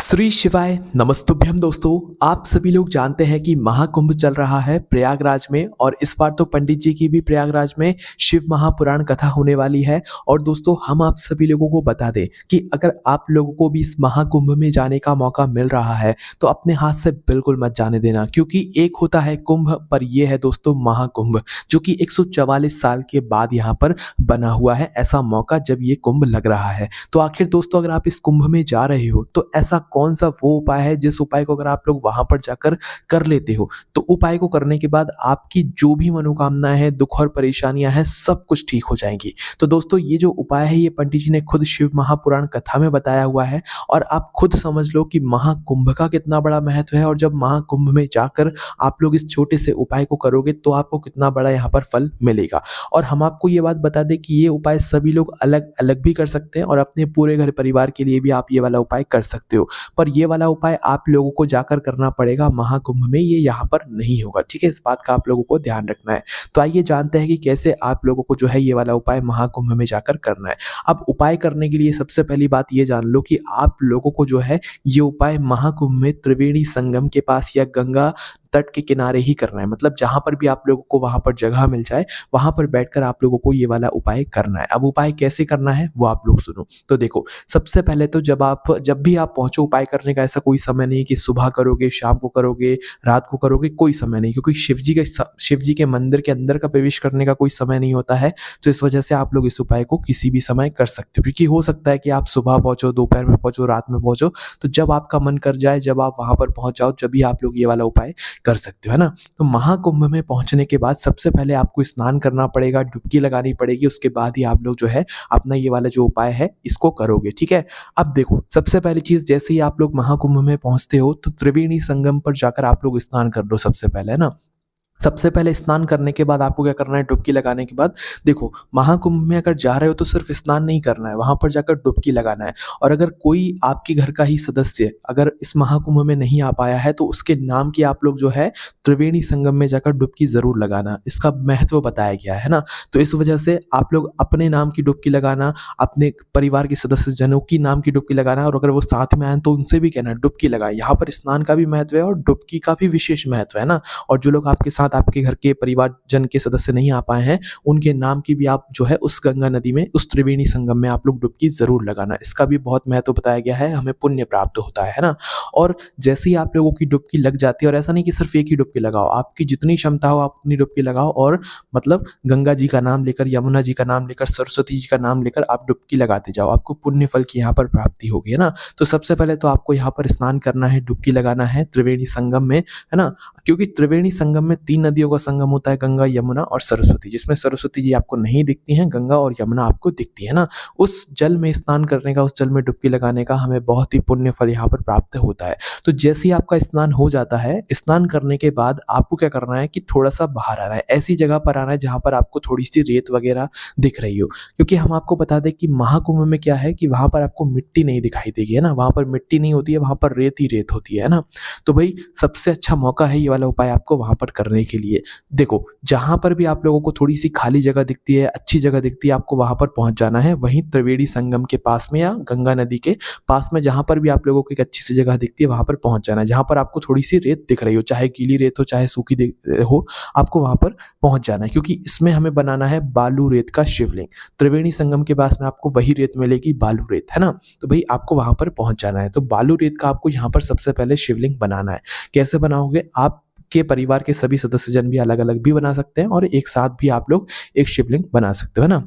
श्री शिवाय नमस्तुभ्यम दोस्तों। आप सभी लोग जानते हैं कि महाकुंभ चल रहा है प्रयागराज में और इस बार तो पंडित जी की भी प्रयागराज में शिव महापुराण कथा होने वाली है। और दोस्तों हम आप सभी लोगों को बता दें कि अगर आप लोगों को भी इस महाकुंभ में जाने का मौका मिल रहा है तो अपने हाथ से बिल्कुल मत जाने देना, क्योंकि एक होता है कुंभ पर यह है दोस्तों महाकुंभ, जो कि 144 साल के बाद यहाँ पर बना हुआ है ऐसा मौका जब ये कुंभ लग रहा है। तो आखिर दोस्तों अगर आप इस कुंभ में जा रहे हो तो ऐसा कौन सा वो उपाय है जिस उपाय को अगर आप लोग वहां पर जाकर कर लेते हो तो उपाय को करने के बाद आपकी जो भी मनोकामनाएं हैं, दुख और परेशानियां हैं, सब कुछ ठीक हो जाएंगी। तो दोस्तों ये जो उपाय है ये पंडित जी ने खुद शिव महापुराण कथा में बताया हुआ है और आप खुद समझ लो कि महाकुंभ का कितना बड़ा महत्व है। और जब महाकुंभ में जाकर आप लोग इस छोटे से उपाय को करोगे तो आपको कितना बड़ा यहाँ पर फल मिलेगा। और हम आपको ये बात बता दें कि ये उपाय सभी लोग अलग अलग भी कर सकते हैं और अपने पूरे घर परिवार के लिए भी आप ये वाला उपाय कर सकते हो, पर ये वाला उपाय आप लोगों को जाकर करना पड़ेगा महाकुंभ में, ये यहाँ पर नहीं होगा। ठीक है, इस बात का आप लोगों को ध्यान रखना है। तो आइए जानते हैं कि कैसे आप लोगों को जो है ये वाला उपाय महाकुंभ में जाकर करना है। अब उपाय करने के लिए सबसे पहली बात ये जान लो कि आप लोगों को जो है ये उपाय महाकुंभ में त्रिवेणी संगम के पास या गंगा तट के किनारे ही करना है। मतलब जहां पर भी आप लोगों को वहां पर जगह मिल जाए वहां पर बैठकर आप लोगों को ये वाला उपाय करना है। अब उपाय कैसे करना है वो आप लोग सुनो। तो देखो, सबसे पहले तो जब भी आप पहुंचो, उपाय करने का ऐसा कोई समय नहीं कि सुबह करोगे, शाम को करोगे, रात को करोगे, कोई समय नहीं, क्योंकि शिव जी के मंदिर के अंदर का प्रवेश करने का कोई समय नहीं होता है। तो इस वजह से आप लोग इस उपाय को किसी भी समय कर सकते हो, क्योंकि हो सकता है कि आप सुबह पहुंचो, दोपहर में पहुंचो, रात में पहुंचो, तो जब आपका मन कर जाए, जब आप वहां पर पहुंच जाओ, जब भी आप लोग ये वाला उपाय कर सकते हो, है ना। तो महाकुंभ में पहुंचने के बाद सबसे पहले आपको स्नान करना पड़ेगा, डुबकी लगानी पड़ेगी, उसके बाद ही आप लोग जो है अपना ये वाला जो उपाय है इसको करोगे। ठीक है, अब देखो सबसे पहली चीज, जैसे ही आप लोग महाकुंभ में पहुंचते हो तो त्रिवेणी संगम पर जाकर आप लोग स्नान कर लो सबसे पहले, है ना। सबसे पहले स्नान करने के बाद आपको क्या करना है, डुबकी लगाने के बाद देखो महाकुंभ में अगर जा रहे हो तो सिर्फ स्नान नहीं करना है, वहां पर जाकर डुबकी लगाना है। और अगर कोई आपके घर का ही सदस्य अगर इस महाकुंभ में नहीं आ पाया है तो उसके नाम की आप लोग जो है त्रिवेणी संगम में जाकर डुबकी जरूर लगाना, इसका महत्व बताया गया है ना। तो इस वजह से आप लोग अपने नाम की डुबकी लगाना, अपने परिवार के सदस्य जनों की नाम की डुबकी लगाना, और अगर वो साथ में आए तो उनसे भी कहना डुबकी लगाए। यहाँ पर स्नान का भी महत्व है और डुबकी का भी विशेष महत्व है ना। और जो लोग आपके साथ आपके घर के परिवार जन के सदस्य नहीं आ पाए हैं उनके नाम की भी आप जो है उस गंगा नदी में, उस त्रिवेणी संगम में आप लोग डुबकी जरूर लगाना, इसका भी बहुत महत्व बताया गया है, हमें पुण्य प्राप्त होता है ना। और जैसे ही आप लोगों की डुबकी लग जाती है, और ऐसा नहीं कि सिर्फ एक ही डुबकी लगाओ, आपकी जितनी क्षमता हो आप उतनी डुबकी लगाओ, और मतलब गंगा जी का नाम लेकर, यमुना जी का नाम लेकर, सरस्वती जी का नाम लेकर आप डुबकी लगाते जाओ, आपको पुण्य फल की यहाँ पर प्राप्ति होगी, है ना। तो सबसे पहले तो आपको यहाँ पर स्नान करना है, डुबकी लगाना है त्रिवेणी संगम में, है ना। क्योंकि त्रिवेणी संगम में 3 नदियों का संगम होता है, गंगा, यमुना और सरस्वती, जिसमें सरस्वती जी आपको नहीं दिखती हैं, गंगा और यमुना आपको दिखती है ना। उस जल में स्नान करने का, उस जल में डुबकी लगाने का हमें बहुत ही पुण्य फल यहाँ पर प्राप्त होता है। तो जैसे ही आपका स्नान हो जाता है, स्नान करने के बाद आपको क्या करना है कि थोड़ा सा बाहर आना है, ऐसी जगह पर आना है जहाँ पर आपको थोड़ी सी रेत वगैरह दिख रही हो, क्योंकि हम आपको बता दें कि महाकुंभ में क्या है कि वहां पर आपको मिट्टी नहीं दिखाई देगी, है ना। वहां पर मिट्टी नहीं होती है, वहां पर रेत ही रेत होती है ना। तो भाई सबसे अच्छा मौका है ये वाला उपाय आपको वहां पर करने के लिए। देखो जहां पर भी आप लोगों को थोड़ी सी खाली जगह दिखती है, अच्छी जगह दिखती है, आपको वहां पर पहुंच जाना है, वहीं त्रिवेणी संगम के पास में या गंगा नदी के पास में जहां पर भी आप लोगों को एक अच्छी सी जगह दिखती है वहां पर पहुंच जाना है। जहां पर आपको थोड़ी सी रेत दिख रही हो, चाहे गीली रेत हो चाहे सूखी हो, आपको वहां पर पहुंच जाना है, क्योंकि इसमें हमें बनाना है बालू रेत का शिवलिंग। त्रिवेणी संगम के पास में आपको वही रेत मिलेगी, बालू रेत, है ना। तो भाई आपको वहां पर पहुंच जाना है। तो बालू रेत का आपको यहाँ पर सबसे पहले शिवलिंग बनाना है। कैसे बनाओगे, आप के परिवार के सभी सदस्य जन भी अलग अलग भी बना सकते हैं और एक साथ भी आप लोग एक शिवलिंग बना सकते हो, है ना।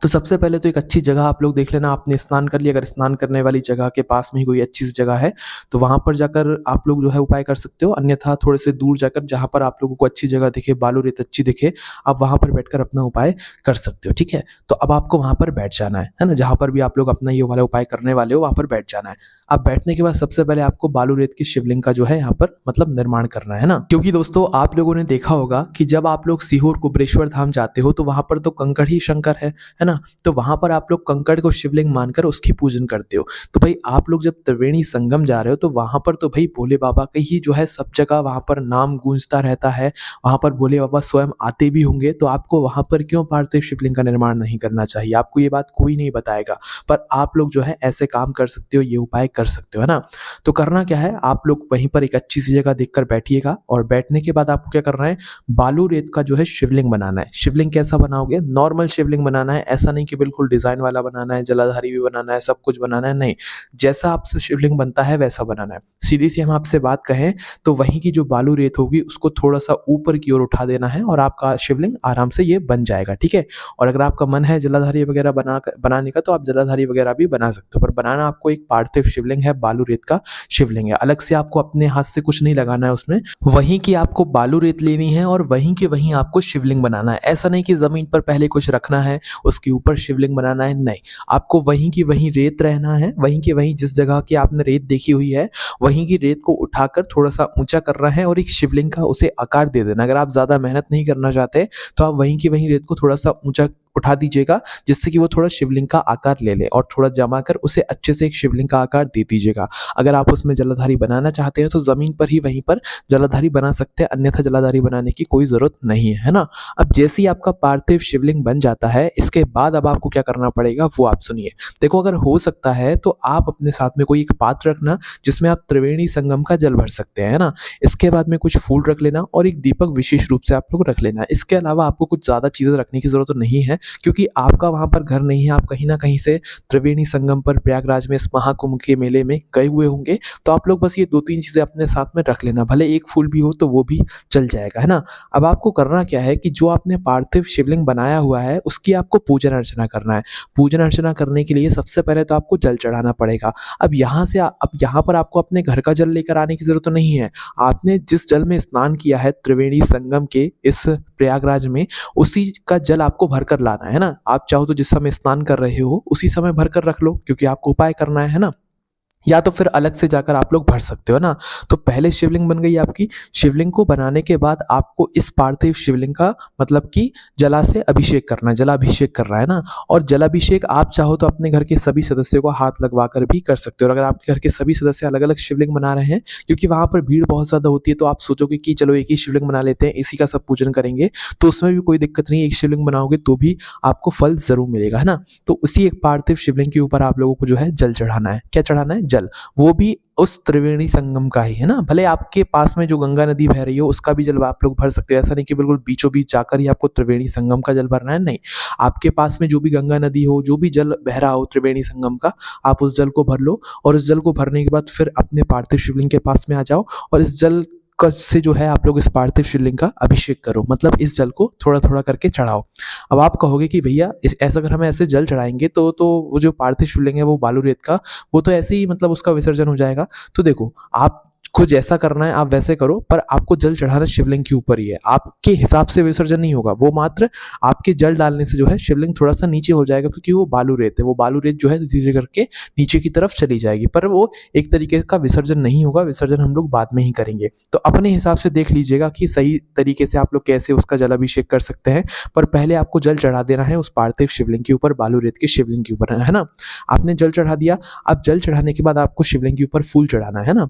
तो सबसे पहले तो एक अच्छी जगह आप लोग देख लेना, आपने स्नान कर लिया, अगर स्नान करने वाली जगह के पास में ही कोई अच्छी सी जगह है तो वहां पर जाकर आप लोग जो है उपाय कर सकते हो। अन्यथा थोड़े से दूर जाकर जहां पर आप लोगों को अच्छी जगह दिखे, बालू रेत अच्छी दिखे, आप वहां पर बैठकर अपना उपाय कर सकते हो। ठीक है, तो अब आपको वहां पर बैठ जाना है ना। जहां पर भी आप लोग अपना ये वाला उपाय करने वाले हो वहां पर बैठ जाना है। अब बैठने के बाद सबसे पहले आपको बालू रेत की शिवलिंग का जो है यहाँ पर मतलब निर्माण करना है ना। क्योंकि दोस्तों आप लोगों ने देखा होगा कि जब आप लोग सीहोर कुबरेश्वर धाम जाते हो तो वहां पर तो कंकड़ ही शंकर है ना। तो वहां पर आप लोग कंकड़ को शिवलिंग मानकर उसकी पूजन करते हो। तो भाई आप लोग जब त्रिवेणी संगम जा रहे हो तो वहां पर तो भाई भोले बाबा का ही जो है सब जगह वहां पर नाम गूंजता रहता है, वहां पर भोले बाबा स्वयं आते भी होंगे। तो आपको वहां पर क्यों पार्थिव शिवलिंग का निर्माण नहीं करना चाहिए, आपको ये बात कोई नहीं बताएगा, पर आप लोग जो है ऐसे काम कर सकते हो, ये उपाय कर सकते हो, है ना। तो करना क्या है, आप लोग वहीं पर एक अच्छी सी जगह देखकर बैठिएगा और बैठने के बाद आपको क्या करना है, बालू रेत का जो है शिवलिंग बनाना है। शिवलिंग कैसा बनाओगे, नॉर्मल शिवलिंग बनाना है, ऐसा नहीं कि बिल्कुल डिजाइन वाला बनाना है, जलाधारी भी बनाना है, सब कुछ बनाना है, नहीं। जैसा आपसे शिवलिंग बनता है वैसा बनाना है। सीधी सी हम आपसे बात कहें तो वहीं की जो बालू रेत होगी उसको थोड़ा सा ऊपर की ओर उठा देना है और आपका शिवलिंग आराम से ये बन जाएगा, ठीक है। और अगर आपका मन है जलाधारी वगैरह बनाने का तो आप जलाधारी वगैरह भी बना सकते हो, पर बनाना आपको एक पार्थिव शिवलिंग है, बालू रेत का शिवलिंग है। अलग से आपको अपने हाथ से कुछ नहीं लगाना है उसमें, वहीं की आपको बालू रेत लेनी है और वहीं के वहीं आपको शिवलिंग बनाना है। ऐसा नहीं कि जमीन पर पहले कुछ रखना है उसके ऊपर शिवलिंग बनाना है, नहीं। आपको वहीं की वहीं रेत रहना है, वहीं के वहीं जिस जगह की आपने रेत देखी हुई है वहीं की रेत को उठाकर थोड़ा सा ऊंचा करना है और एक शिवलिंग का उसे आकार दे देना। अगर आप ज्यादा मेहनत नहीं करना चाहते तो आप वहीं की वहीं रेत को थोड़ा सा ऊंचा उठा दीजिएगा, जिससे कि वो थोड़ा शिवलिंग का आकार ले ले, और थोड़ा जमा कर उसे अच्छे से एक शिवलिंग का आकार दे दीजिएगा। अगर आप उसमें जलाधारी बनाना चाहते हैं तो जमीन पर ही वहीं पर जलाधारी बना सकते हैं, अन्यथा जलाधारी बनाने की कोई जरूरत नहीं है, है ना। अब जैसे ही आपका पार्थिव शिवलिंग बन जाता है, इसके बाद अब आपको क्या करना पड़ेगा वो आप सुनिए। देखो, अगर हो सकता है तो आप अपने साथ में कोई एक पात्र रखना जिसमें आप त्रिवेणी संगम का जल भर सकते हैं, है ना। इसके बाद में कुछ फूल रख लेना और एक दीपक विशेष रूप से आप लोग रख लेना। इसके अलावा आपको कुछ ज्यादा चीजें रखने की जरूरत नहीं है, क्योंकि आपका वहां पर घर नहीं है, आप कहीं ना कहीं से त्रिवेणी संगम पर प्रयागराज में इस महाकुंभ के मेले में गए हुए होंगे। तो आप लोग बस ये 2-3 चीजें अपने साथ में रख लेना, भले एक फूल भी हो तो वो भी चल जाएगा, है ना। अब आपको करना क्या है कि जो आपने पार्थिव शिवलिंग बनाया हुआ है उसकी आपको पूजन अर्चना करना है। पूजन अर्चना करने के लिए सबसे पहले तो आपको जल चढ़ाना पड़ेगा। अब यहाँ पर आपको अपने घर का जल लेकर आने की जरूरत नहीं है। आपने जिस जल में स्नान किया है त्रिवेणी संगम के इस प्रयागराज में, उसी का जल आपको भरकर लाना है ना। आप चाहो तो जिस समय स्नान कर रहे हो उसी समय भरकर रख लो, क्योंकि आपको उपाय करना है ना। या तो फिर अलग से जाकर आप लोग भर सकते हो ना। तो पहले शिवलिंग बन गई आपकी। शिवलिंग को बनाने के बाद आपको इस पार्थिव शिवलिंग का मतलब कि जला से अभिषेक करना है, जलाभिषेक कर रहा है ना। और जलाभिषेक आप चाहो तो अपने घर के सभी सदस्यों को हाथ लगवा कर भी कर सकते हो। और अगर आपके घर के सभी सदस्य अलग अलग शिवलिंग बना रहे हैं, क्योंकि वहां पर भीड़ बहुत ज्यादा होती है, तो आप सोचोगे कि चलो एक ही शिवलिंग बना लेते हैं, इसी का सब पूजन करेंगे, तो उसमें भी कोई दिक्कत नहीं है। एक शिवलिंग बनाओगे तो भी आपको फल जरूर मिलेगा, है ना। तो उसी एक पार्थिव शिवलिंग के ऊपर आप लोगों को जो है जल चढ़ाना है। क्या चढ़ाना है? जल। वो भी उस त्रिवेणी संगम का ही, है ना। भले आपके पास में जो गंगा नदी बह रही हो उसका भी जल आप लोग भर सकते हो। ऐसा नहीं कि बिल्कुल बीचों बीच जाकर ही आपको त्रिवेणी संगम का जल भरना है, नहीं। आपके पास में जो भी गंगा नदी हो, जो भी जल बह रहा हो त्रिवेणी संगम का, आप उस जल को भर लो। और उस जल को भरने के बाद फिर अपने पार्थिव शिवलिंग के पास में आ जाओ और इस जल से जो है आप लोग इस पार्थिव शिवलिंग का अभिषेक करो, मतलब इस जल को थोड़ा थोड़ा करके चढ़ाओ। अब आप कहोगे कि भैया ऐसा अगर हम ऐसे जल चढ़ाएंगे तो वो जो पार्थिव शिवलिंग है वो बालू रेत का, वो तो ऐसे ही मतलब उसका विसर्जन हो जाएगा। तो देखो, आप कुछ जैसा करना है आप वैसे करो, पर आपको जल चढ़ाना शिवलिंग के ऊपर ही है। आपके हिसाब से विसर्जन नहीं होगा, वो मात्र आपके जल डालने से जो है शिवलिंग थोड़ा सा नीचे हो जाएगा, क्योंकि वो बालू रेत है। वो बालू रेत जो है धीरे करके नीचे की तरफ चली जाएगी, पर वो एक तरीके का विसर्जन नहीं होगा। विसर्जन हम लोग बाद में ही करेंगे। तो अपने हिसाब से देख लीजिएगा कि सही तरीके से आप लोग कैसे उसका जलाभिषेक कर सकते हैं। पर पहले आपको जल चढ़ा देना है उस पार्थिव शिवलिंग के ऊपर, बालू रेत के शिवलिंग के ऊपर, है ना। आपने जल चढ़ा दिया। अब जल चढ़ाने के बाद आपको शिवलिंग के ऊपर फूल चढ़ाना है ना।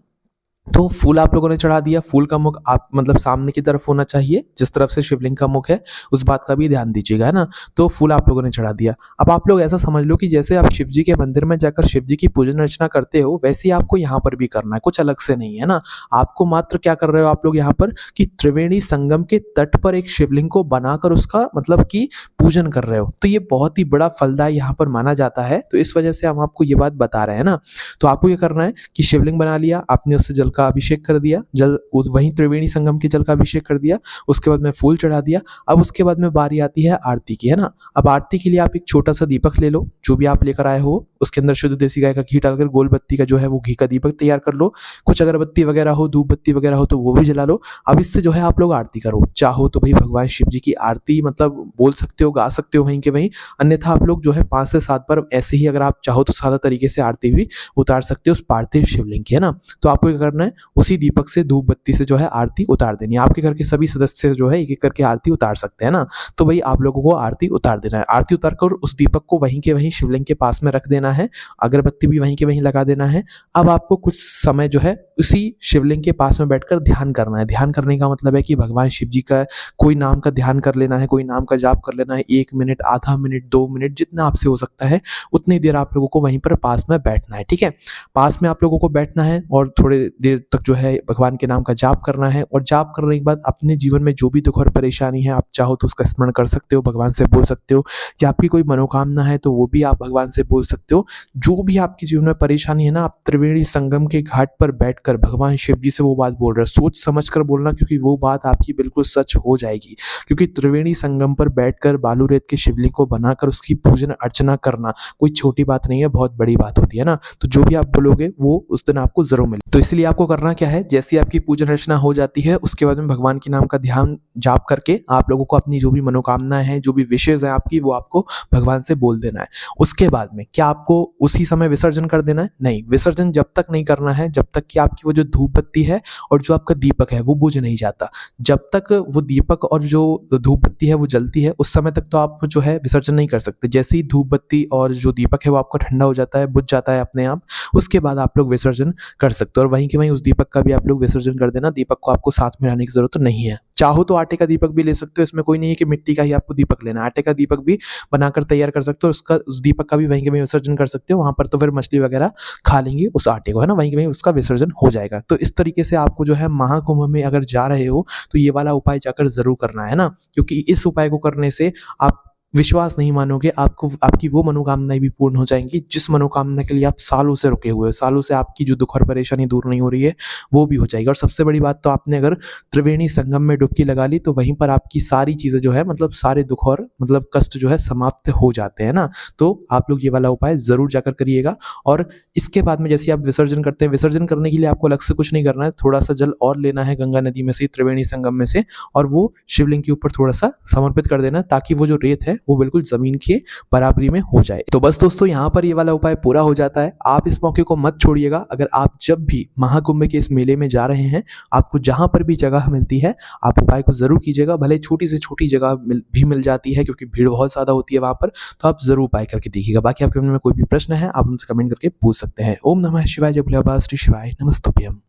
तो फूल आप लोगों ने चढ़ा दिया। फूल का मुख आप मतलब सामने की तरफ होना चाहिए, जिस तरफ से शिवलिंग का मुख है उस बात का भी ध्यान दीजिएगा, है ना। तो फूल आप लोगों ने चढ़ा दिया। अब आप लोग ऐसा समझ लो कि जैसे आप शिव जी के मंदिर में जाकर शिव जी की पूजन अर्चना करते हो, वैसे ही आपको यहाँ पर भी करना है, कुछ अलग से नहीं, है ना। आपको मात्र क्या कर रहे हो आप लोग यहाँ पर कि त्रिवेणी संगम के तट पर एक शिवलिंग को बनाकर उसका मतलब कि पूजन कर रहे हो। तो ये बहुत ही बड़ा फलदायी यहाँ पर माना जाता है, तो इस वजह से हम आपको ये बात बता रहे हैं ना। तो आपको ये करना है कि शिवलिंग बना लिया आपने, उससे जल का अभिषेक कर दिया, जल वहीं त्रिवेणी संगम के जल का अभिषेक कर दिया। उसके बाद में फूल चढ़ा दिया। अब उसके बाद में बारी आती है आरती की, है ना। अब आरती के लिए आप एक छोटा सा दीपक ले लो, जो भी आप लेकर आए हो, उसके अंदर शुद्ध देसी गाय का घी डालकर गोल बत्ती का जो है वो घी का दीपक तैयार कर लो। कुछ अगरबत्ती वगैरह हो, धूप बत्ती वगैरह हो तो वो भी जला लो। अब इससे जो है आप लोग आरती करो। चाहो तो भाई भगवान शिव जी की आरती मतलब बोल सकते हो, गा सकते हो वहीं के वहीं, अन्यथा आप लोग जो है 5 से 7 बार ऐसे ही अगर आप चाहो तो सादा तरीके से आरती भी उतार सकते हो उस पार्थिव शिवलिंग की, है ना। तो आपको क्या करना है, उसी दीपक से, धूप बत्ती से जो है आरती उतार देनी है। आपके घर के सभी सदस्य जो है एक एक करके आरती उतार सकते हैं ना। तो भाई आप लोगों को आरती उतार देना है। आरती उतार कर उस दीपक को वहीं के वहीं शिवलिंग के पास में रख देना है। अगरबत्ती भी वहीं के वहीं लगा देना है। अब आपको कुछ समय जो है उसी शिवलिंग के पास में बैठकर ध्यान करना है। ध्यान करने का मतलब है कि भगवान शिव जी का कोई नाम का ध्यान कर लेना है, कोई नाम का जाप कर लेना है। 1 मिनट, आधा मिनट, 2 मिनट, जितना आपसे हो सकता है उतनी देर आप लोगों को वहीं पर पास में बैठना है, ठीक है। पास में आप लोगों को बैठना है और थोड़ी देर तक जो है भगवान के नाम का जाप करना है। और जाप करने के बाद अपने जीवन में जो भी दुख और परेशानी है, आप चाहो तो उसका स्मरण कर सकते हो, भगवान से बोल सकते हो, या आपकी कोई मनोकामना है तो वो भी आप भगवान से बोल सकते हो। जो भी आपके जीवन में परेशानी है ना, आप त्रिवेणी संगम के घाट पर बैठकर भगवान शिव जी से वो बात बोल रहे हो, सोच समझ कर बोलना, क्योंकि वो बात आपकी बिल्कुल सच हो जाएगी। क्योंकि त्रिवेणी संगम पर बैठकर बालू रेत के शिवलिंग को बनाकर उसकी पूजन अर्चना करना कोई छोटी बात नहीं है, बहुत बड़ी बात होती है ना। तो जो भी आप बोलोगे वो उस दिन आपको जरूर मिले। तो इसलिए आपको करना क्या है, जैसी आपकी पूजन अर्चना हो जाती है उसके बाद में भगवान के नाम का ध्यान जाप करके आप लोगों को अपनी जो भी मनोकामना है, जो भी विशेष है आपकी, वो आपको भगवान से बोल देना है। उसके बाद में क्या आपको उसी समय विसर्जन कर देना है? नहीं, विसर्जन जब तक नहीं करना है जब तक कि आपकी वो जो धूप बत्ती है और जो आपका दीपक है वो बुझ नहीं जाता। जब तक वो दीपक और जो धूप बत्ती है वो जलती है, उस समय तक तो आप जो है विसर्जन नहीं कर सकते। जैसे ही धूप बत्ती और जो दीपक है वो आपका ठंडा हो जाता है, बुझ जाता है अपने आप, उसके बाद आप लोग विसर्जन कर सकते हो। और वहीं के वहीं उस दीपक का भी आप लोग विसर्जन कर देना। दीपक को आपको साथ में लाने की जरूरत नहीं है। चाहो तो आटे का दीपक भी ले सकते हो, इसमें कोई नहीं है कि मिट्टी का ही आपको दीपक लेना है। आटे का दीपक भी बनाकर तैयार कर सकते हो, उस दीपक का भी वहीं के वहीं विसर्जन कर सकते हो। वहां पर तो फिर मछली वगैरह खा लेंगी उस आटे को, है ना, वहीं के वहीं उसका विसर्जन हो जाएगा। तो इस तरीके से आपको जो है महाकुंभ में अगर जा रहे हो तो ये वाला उपाय जाकर जरूर करना है ना, क्योंकि इस उपाय को करने से आप विश्वास नहीं मानोगे, आपको आपकी वो मनोकामनाएं भी पूर्ण हो जाएंगी जिस मनोकामना के लिए आप सालों से रुके हुए हो। सालों से आपकी जो दुख और परेशानी दूर नहीं हो रही है वो भी हो जाएगी। और सबसे बड़ी बात तो, आपने अगर त्रिवेणी संगम में डुबकी लगा ली तो वहीं पर आपकी सारी चीजें जो है, मतलब सारे दुख और मतलब कष्ट जो है समाप्त हो जाते हैं ना। तो आप लोग ये वाला उपाय जरूर जाकर करिएगा। और इसके बाद में जैसे आप विसर्जन करते हैं, विसर्जन करने के लिए आपको अलग से कुछ नहीं करना है। थोड़ा सा जल और लेना है गंगा नदी में से, त्रिवेणी संगम में से, और वो शिवलिंग के ऊपर थोड़ा सा समर्पित कर देना, ताकि वो जो रेत है वो बिल्कुल जमीन के बराबरी में हो जाए। तो बस दोस्तों, यहाँ पर ये वाला उपाय पूरा हो जाता है। आप इस मौके को मत छोड़िएगा। अगर आप जब भी महाकुंभ के इस मेले में जा रहे हैं, आपको जहां पर भी जगह मिलती है आप उपाय को जरूर कीजिएगा। भले छोटी से छोटी जगह भी मिल जाती है, क्योंकि भीड़ बहुत ज्यादा होती है वहां पर, तो आप जरूर उपाय करके देखिएगा। बाकी आपके मन में कोई भी प्रश्न है आप उनसे कमेंट करके पूछ सकते हैं। ओम नमः शिवाय, जय भोले बाबा, श्री शिवाय नमस्तुभ्यम।